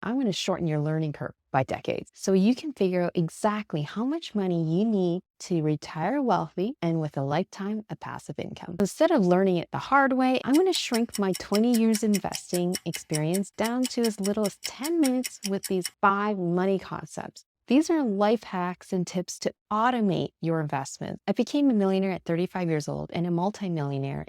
I'm going to shorten your learning curve by decades so you can figure out exactly how much money you need to retire wealthy and with a lifetime of passive income. Instead of learning it the hard way, I'm going to shrink my 20 years investing experience down to as little as 10 minutes with these 5 money concepts. These are life hacks and tips to automate your investment. I became a millionaire at 35 years old and a multimillionaire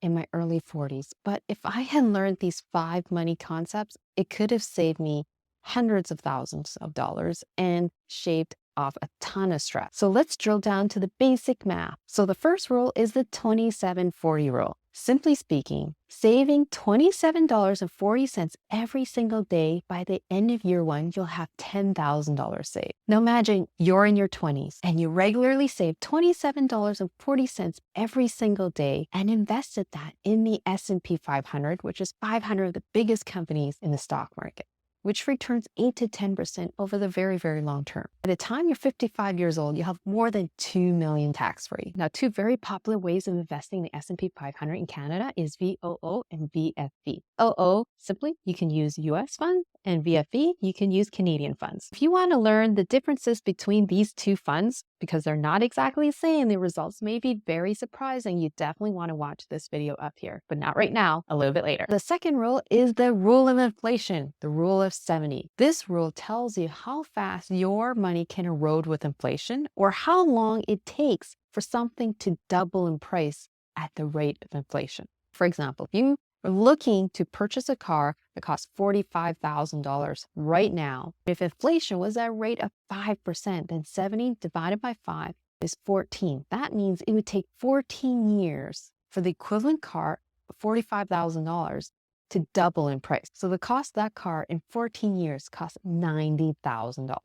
in my early 40s. But if I had learned these 5 money concepts, it could have saved me hundreds of thousands of dollars and shaved off a ton of stress. So let's drill down to the basic math. So the first rule is the 27-40 rule. Simply speaking, saving $27.40 every single day, by the end of year 1, you'll have $10,000 saved. Now imagine you're in your 20s and you regularly save $27.40 every single day and invested that in the S&P 500, which is 500 of the biggest companies in the stock market, which returns 8 to 10% over the very, very long term. By the time you're 55 years old, you have more than $2 million tax-free. Now, 2 very popular ways of investing in the S&P 500 in Canada is VOO and VFV. OO, simply, you can use US funds, and VFV, you can use Canadian funds. If you want to learn the differences between these 2 funds, because they're not exactly the same, the results may be very surprising, you definitely want to watch this video up here, but not right now, a little bit later. The second rule is the rule of inflation, the rule of 70. This rule tells you how fast your money can erode with inflation, or how long it takes for something to double in price at the rate of inflation. For example, if you are looking to purchase a car that costs $45,000 right now, if inflation was at a rate of 5%, then 70 divided by 5 is 14. That means it would take 14 years for the equivalent car of $45,000 to double in price. So the cost of that car in 14 years costs $90,000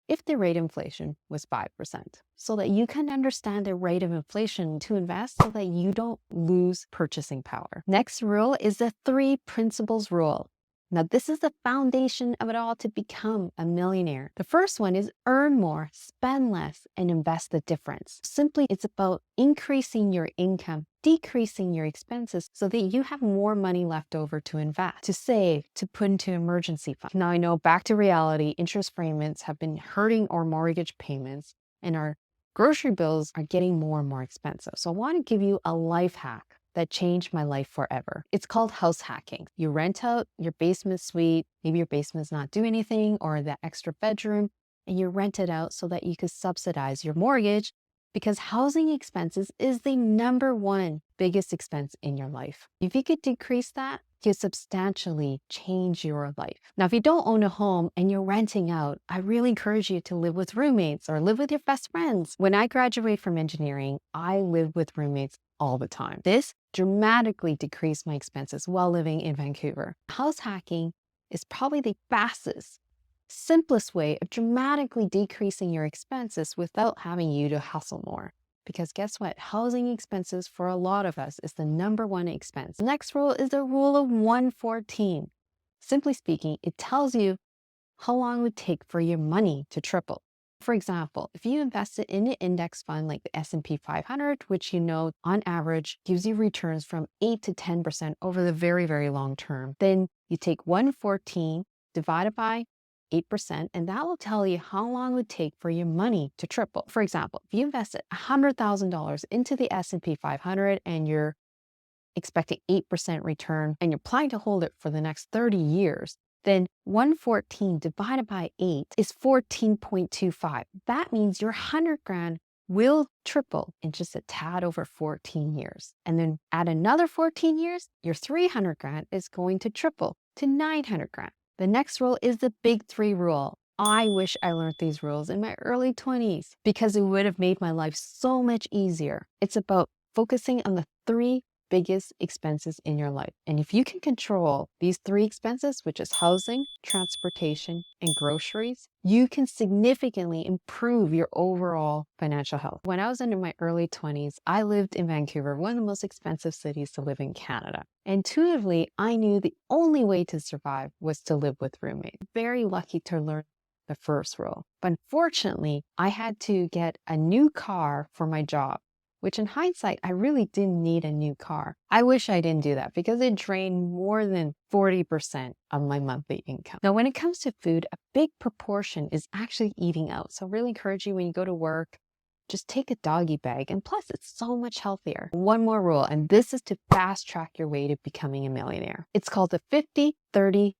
if the rate of inflation was 5%. So that you can understand the rate of inflation to invest so that you don't lose purchasing power. Next rule is the 3 principles rule. Now, this is the foundation of it all to become a millionaire. The first one is earn more, spend less, and invest the difference. Simply, it's about increasing your income, decreasing your expenses so that you have more money left over to invest, to save, to put into emergency funds. Now, I know, back to reality, interest payments have been hurting our mortgage payments, and our grocery bills are getting more and more expensive. So I want to give you a life hack that changed my life forever. It's called house hacking. You rent out your basement suite, maybe your basement's not doing anything, or the extra bedroom, and you rent it out so that you could subsidize your mortgage, because housing expenses is the #1 biggest expense in your life. If you could decrease that, you substantially change your life. Now, if you don't own a home and you're renting out, I really encourage you to live with roommates or live with your best friends. When I graduated from engineering, I lived with roommates all the time. This dramatically decreased my expenses while living in Vancouver. House hacking is probably the fastest, simplest way of dramatically decreasing your expenses without having you to hustle more. Because guess what? Housing expenses for a lot of us is the #1 expense. The next rule is the rule of 114. Simply speaking, it tells you how long it would take for your money to triple. For example, if you invested in an index fund like the S&P 500, which you know on average gives you returns from 8 to 10% over the very, very long term, then you take 114 divided by 8%, and that will tell you how long it would take for your money to triple. For example, if you invested $100,000 into the S&P 500 and you're expecting 8% return and you're planning to hold it for the next 30 years, then 114 divided by 8 is 14.25. That means your 100 grand will triple in just a tad over 14 years. And then add another 14 years, your 300 grand is going to triple to 900 grand. The next rule is the big 3 rule. I wish I learned these rules in my early 20s because it would have made my life so much easier. It's about focusing on the 3 biggest expenses in your life. And if you can control these 3 expenses, which is housing, transportation, and groceries, you can significantly improve your overall financial health. When I was in my early 20s, I lived in Vancouver, one of the most expensive cities to live in Canada. Intuitively, I knew the only way to survive was to live with roommates. Very lucky to learn the first rule. But unfortunately, I had to get a new car for my job. which in hindsight, I really didn't need a new car. I wish I didn't do that because it drained more than 40% of my monthly income. Now, when it comes to food, a big proportion is actually eating out. So I really encourage you when you go to work, just take a doggy bag. And plus, it's so much healthier. One more rule, and this is to fast track your way to becoming a millionaire. It's called the 50-30-20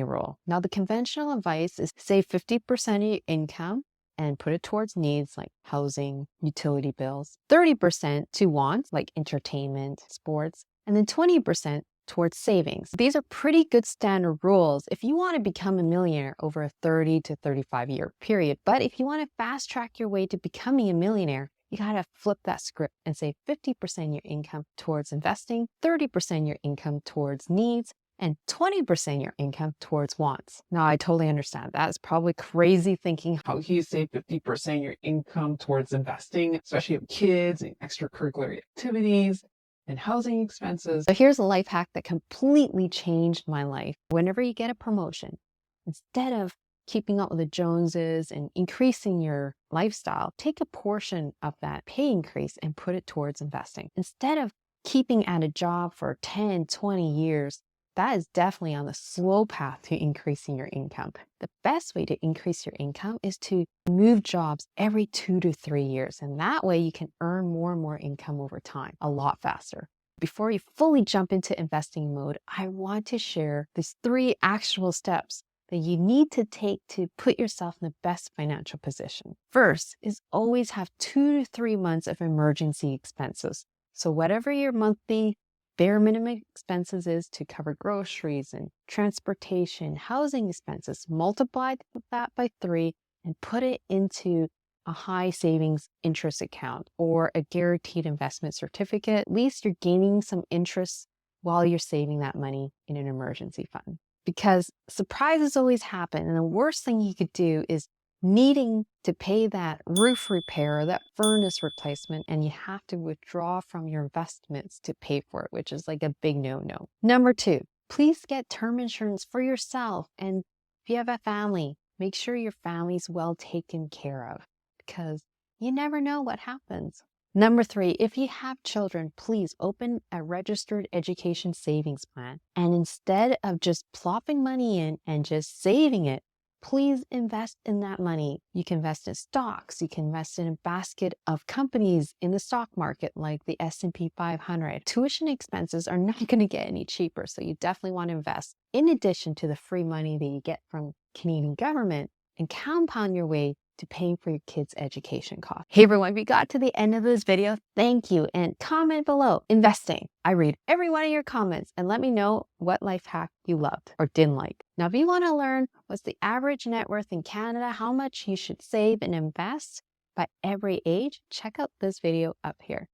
rule. Now, the conventional advice is save 50% of your income and put it towards needs like housing, utility bills, 30% to wants like entertainment, sports, and then 20% towards savings. These are pretty good standard rules if you want to become a millionaire over a 30 to 35 year period. But if you want to fast track your way to becoming a millionaire, you got to flip that script and say 50% of your income towards investing, 30% of your income towards needs, and 20% your income towards wants. Now, I totally understand. That's probably crazy thinking. How can you save 50% of your income towards investing, especially with kids and extracurricular activities and housing expenses? So here's a life hack that completely changed my life. Whenever you get a promotion, instead of keeping up with the Joneses and increasing your lifestyle, take a portion of that pay increase and put it towards investing. Instead of keeping at a job for 10, 20 years, that is definitely on the slow path to increasing your income. The best way to increase your income is to move jobs every 2 to 3 years. And that way you can earn more and more income over time, a lot faster. Before you fully jump into investing mode, I want to share these 3 actual steps that you need to take to put yourself in the best financial position. First is always have 2 to 3 months of emergency expenses. So whatever your monthly bare minimum expenses is to cover groceries and transportation, housing expenses, multiply that by 3 and put it into a high savings interest account or a guaranteed investment certificate. At least you're gaining some interest while you're saving that money in an emergency fund. Because surprises always happen. And the worst thing you could do is needing to pay that roof repair or that furnace replacement, and you have to withdraw from your investments to pay for it, which is like a big no-no. Number 2, please get term insurance for yourself. And if you have a family, make sure your family's well taken care of because you never know what happens. Number 3, if you have children, please open a registered education savings plan. And instead of just plopping money in and just saving it, please invest in that money. You can invest in stocks. You can invest in a basket of companies in the stock market like the S&P 500. Tuition expenses are not going to get any cheaper, so you definitely want to invest in addition to the free money that you get from Canadian government and compound your way to paying for your kids' education costs. Hey everyone, we got to the end of this video. Thank you. And comment below, investing. I read every one of your comments and let me know what life hack you loved or didn't like. Now, if you want to learn what's the average net worth in Canada, how much you should save and invest by every age, check out this video up here.